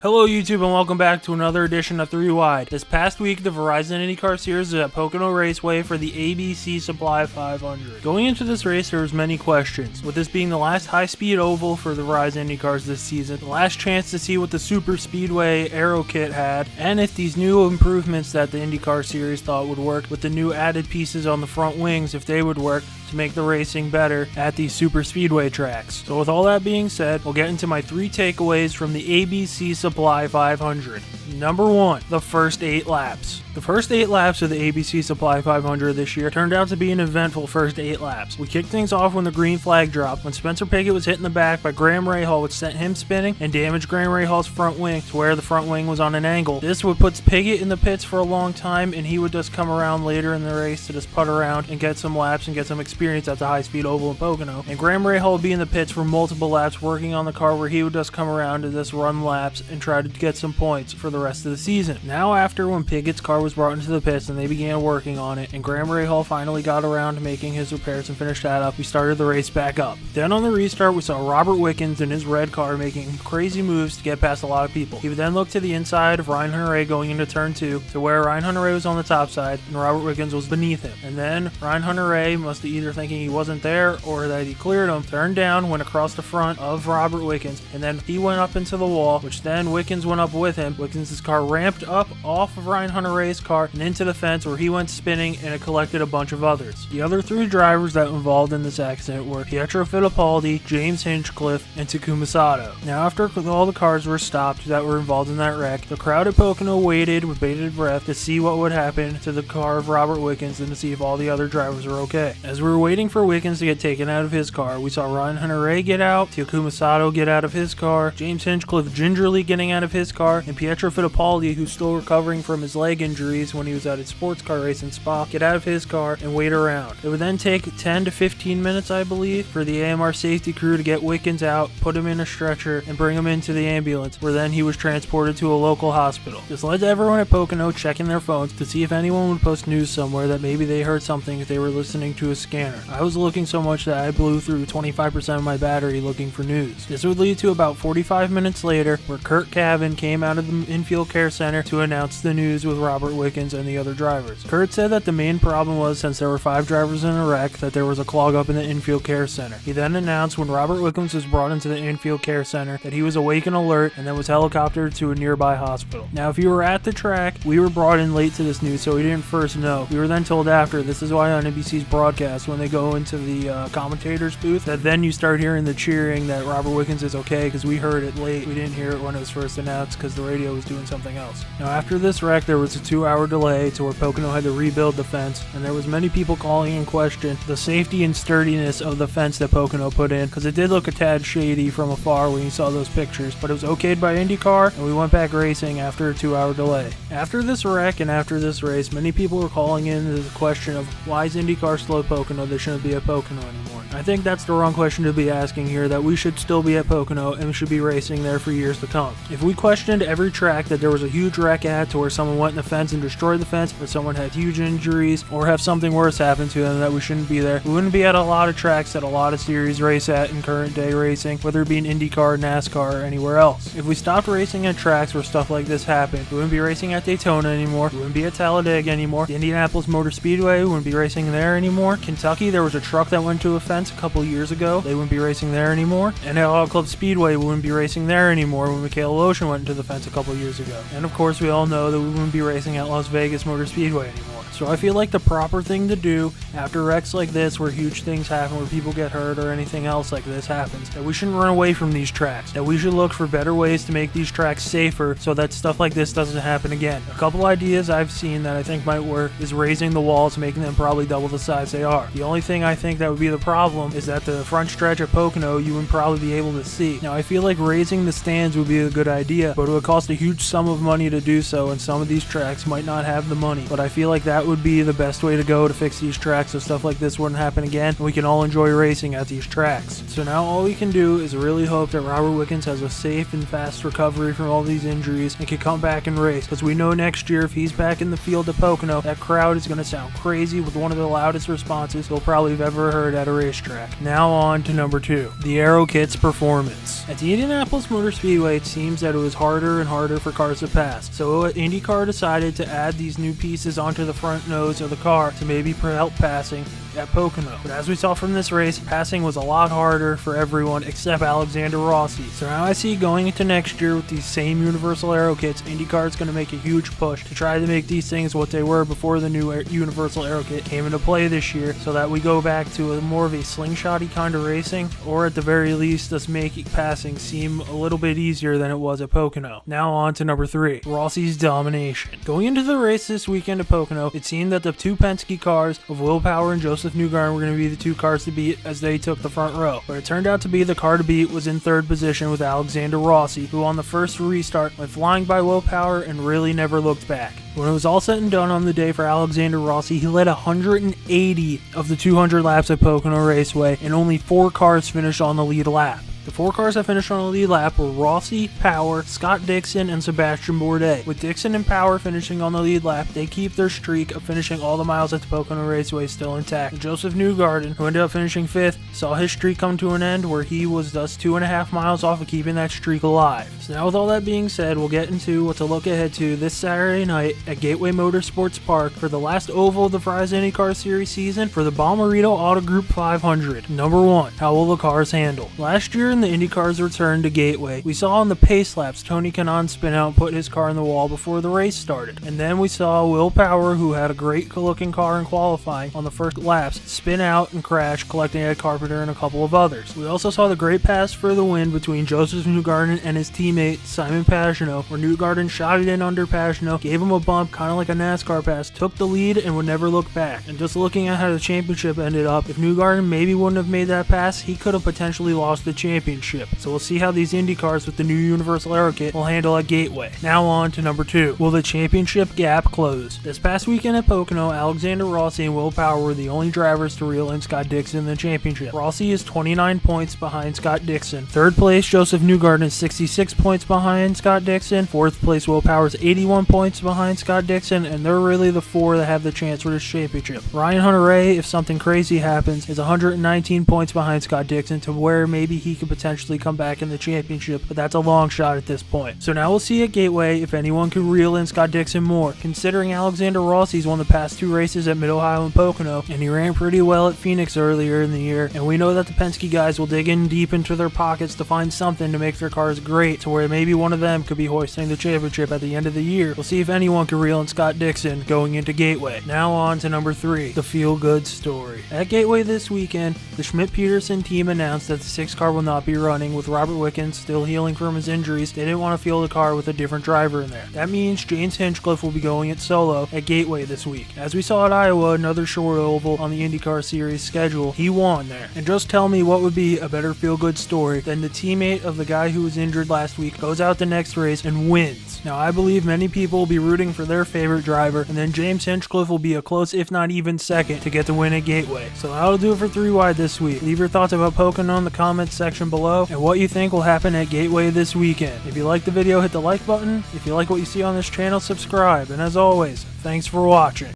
Hello YouTube and welcome back to another edition of 3 Wide. This past week the Verizon IndyCar Series is at Pocono Raceway for the ABC Supply 500. Going into this race there was many questions, with this being the last high-speed oval for the Verizon IndyCars this season, the last chance to see what the Super Speedway Aero kit had, and if these new improvements that the IndyCar Series thought would work with the new added pieces on the front wings, if they would work to make the racing better at these super speedway tracks. So with all that being said, we'll get into my 3 takeaways from the ABC Supply 500. Number 1, the first 8 laps. The first 8 laps of the ABC Supply 500 this year turned out to be an eventful first 8 laps. We kicked things off when the green flag dropped, when Spencer Pigot was hit in the back by Graham Rahal, which sent him spinning and damaged Graham Rahal's front wing to where the front wing was on an angle. This would put Pigot in the pits for a long time, and he would just come around later in the race to just putt around and get some laps and get some experience at the high-speed oval in Pocono. And Graham Rahal would be in the pits for multiple laps working on the car, where he would just come around to just run laps and try to get some points for the rest of the season. Now after, when Pigot's car was brought into the pits and they began working on it, and Graham Rahal finally got around to making his repairs and finished that up, we started the race back up. Then on the restart we saw Robert Wickens in his red car making crazy moves to get past a lot of people. He would then look to the inside of Ryan Hunter-Reay going into turn 2 to where Ryan Hunter-Reay was on the top side and Robert Wickens was beneath him. And then Ryan Hunter-Reay must have either thinking he wasn't there or that he cleared him, turned down, went across the front of Robert Wickens, and then he went up into the wall, which then Wickens went up with him. Wickens' car ramped up off of Ryan Hunter-Reay's car and into the fence, where he went spinning and it collected a bunch of others. The other 3 drivers that were involved in this accident were Pietro Fittipaldi, James Hinchcliffe, and Takuma Sato. Now after all the cars were stopped that were involved in that wreck, the crowd at Pocono waited with bated breath to see what would happen to the car of Robert Wickens and to see if all the other drivers were okay. As we were waiting for Wickens to get taken out of his car, we saw Ryan Hunter-Reay get out, Takuma Sato get out of his car, James Hinchcliffe gingerly getting out of his car, and Pietro Fittipaldi, who's still recovering from his leg injuries when he was at a sports car race in Spa, get out of his car and wait around. It would then take 10 to 15 minutes, I believe, for the AMR safety crew to get Wickens out, put him in a stretcher, and bring him into the ambulance, where then he was transported to a local hospital. This led to everyone at Pocono checking their phones to see if anyone would post news somewhere that maybe they heard something if they were listening to a scanner. I was looking so much that I blew through 25% of my battery looking for news. This would lead to about 45 minutes later, where Kurt Cavan came out of the infield care center to announce the news with Robert Wickens and the other drivers. Kurt said that the main problem was, since there were 5 drivers in a wreck, that there was a clog up in the infield care center. He then announced when Robert Wickens was brought into the infield care center that he was awake and alert, and then was helicoptered to a nearby hospital. Now if you were at the track, we were brought in late to this news, so we didn't first know. We were then told after. This is why on NBC's broadcast, when they go into the commentator's booth, that then you start hearing the cheering that Robert Wickens is okay, because we heard it late. We didn't hear it when it was first announced because the radio was doing something else. Now after this wreck there was a 2-hour delay to where Pocono had to rebuild the fence, and there was many people calling in question the safety and sturdiness of the fence that Pocono put in, because it did look a tad shady from afar when you saw those pictures, but it was okayed by IndyCar and we went back racing after a 2-hour delay. After this wreck and after this race, many people were calling in the question of why is IndyCar slow at Pocono, they shouldn't be at Pocono anymore. I think that's the wrong question to be asking here, that we should still be at Pocono and we should be racing there for years to come. If we questioned every track that there was a huge wreck at, to where someone went in the fence and destroyed the fence, or someone had huge injuries or have something worse happen to them, that we shouldn't be there, we wouldn't be at a lot of tracks that a lot of series race at in current day racing, whether it be in IndyCar, NASCAR, or anywhere else. If we stopped racing at tracks where stuff like this happened, we wouldn't be racing at Daytona anymore, we wouldn't be at Talladega anymore, the Indianapolis Motor Speedway, we wouldn't be racing there anymore. Kentucky, there was a truck that went to a fence a couple years ago, they wouldn't be racing there anymore. And at Auto Club Speedway, we wouldn't be racing there anymore when Michaela Lotion went into the fence a couple years ago. And of course we all know that we wouldn't be racing at Las Vegas Motor Speedway anymore. So I feel like the proper thing to do after wrecks like this, where huge things happen, where people get hurt or anything else like this happens, that we shouldn't run away from these tracks, that we should look for better ways to make these tracks safer so that stuff like this doesn't happen again. A couple ideas I've seen that I think might work is raising the walls, making them probably double the size they are. The only thing I think that would be the problem is that the front stretch at Pocono you wouldn't probably be able to see. Now I feel like raising the stands would be a good idea, but it would cost a huge sum of money to do so, and some of these tracks might not have the money. But I feel like that would be the best way to go to fix these tracks so stuff like this wouldn't happen again and we can all enjoy racing at these tracks. So now all we can do is really hope that Robert Wickens has a safe and fast recovery from all these injuries and can come back and race, because we know next year if he's back in the field at Pocono, that crowd is going to sound crazy with one of the loudest responses you'll probably have ever heard at a racetrack. racetrack. Now on to number 2, the Aero kit's performance. At the Indianapolis Motor Speedway, it seems that it was harder and harder for cars to pass, so IndyCar decided to add these new pieces onto the front nose of the car to maybe help passing at Pocono. But as we saw from this race, passing was a lot harder for everyone except Alexander Rossi. So now I see going into next year with these same Universal Aero kits, IndyCar is going to make a huge push to try to make these things what they were before the new Universal Aero kit came into play this year, so that we go back to a more of a slingshotty kind of racing, or at the very least just make passing seem a little bit easier than it was at Pocono. Now on to number 3, Rossi's domination. Going into the race this weekend at Pocono, it seemed that the two Penske cars of Will Power and Joseph Newgarden were going to be the two cars to beat as they took the front row. But it turned out to be the car to beat was in third position with Alexander Rossi, who on the first restart went flying by Will Power and really never looked back. When it was all said and done on the day for Alexander Rossi, he led 180 of the 200 laps at Pocono Raceway, and only 4 cars finished on the lead lap. The 4 cars that finished on the lead lap were Rossi, Power, Scott Dixon, and Sebastian Bourdais. With Dixon and Power finishing on the lead lap, they keep their streak of finishing all the miles at the Pocono Raceway still intact. And Joseph Newgarden, who ended up finishing 5th, saw his streak come to an end where he was thus 2.5 miles off of keeping that streak alive. So now with all that being said, we'll get into what to look ahead to this Saturday night at Gateway Motorsports Park for the last oval of the Verizon IndyCar Series season for the Bomarito Auto Group 500. Number 1, how will the cars handle? Last year in the IndyCar's return to Gateway, we saw on the pace laps Tony Kanaan spin out and put his car in the wall before the race started. And then we saw Will Power, who had a great looking car in qualifying on the first laps, spin out and crash, collecting Ed Carpenter and a couple of others. We also saw the great pass for the win between Joseph Newgarden and his teammate Simon Pagenaud, where Newgarden shot it in under Pagenaud, gave him a bump, kind of like a NASCAR pass, took the lead and would never look back. And just looking at how the championship ended up, if Newgarden maybe wouldn't have made that pass, he could have potentially lost the championship. So we'll see how these Indy cars with the new Universal Aero kit will handle at Gateway. Now on to number 2. Will the championship gap close? This past weekend at Pocono, Alexander Rossi and Will Power were the only drivers to reel in Scott Dixon in the championship. Rossi is 29 points behind Scott Dixon. Third place, Joseph Newgarden is 66 points behind Scott Dixon. Fourth place, Will Power is 81 points behind Scott Dixon, and they're really the 4 that have the chance for this championship. Ryan Hunter-Reay, if something crazy happens, is 119 points behind Scott Dixon, to where maybe he could potentially come back in the championship, but that's a long shot at this point. So now we'll see at Gateway if anyone can reel in Scott Dixon more, considering Alexander Rossi's won the past 2 races at Mid-Ohio and Pocono, and he ran pretty well at Phoenix earlier in the year, and we know that the Penske guys will dig in deep into their pockets to find something to make their cars great, to where maybe one of them could be hoisting the championship at the end of the year. We'll see if anyone can reel in Scott Dixon going into Gateway. Now on to number 3, the feel-good story. At Gateway this weekend, the Schmidt-Peterson team announced that the 6 car will not be running, with Robert Wickens still healing from his injuries. They didn't want to field a car with a different driver in there. That means James Hinchcliffe will be going it solo at Gateway this week. As we saw at Iowa, another short oval on the IndyCar Series schedule, he won there. And just tell me what would be a better feel-good story than the teammate of the guy who was injured last week goes out the next race and wins. Now, I believe many people will be rooting for their favorite driver, and then James Hinchcliffe will be a close, if not even second, to get the win at Gateway. So that'll do it for 3 Wide this week. Leave your thoughts about Pocono in the comments section below, and what you think will happen at Gateway this weekend. If you like the video, hit the like button. If you like what you see on this channel, subscribe. And as always, thanks for watching.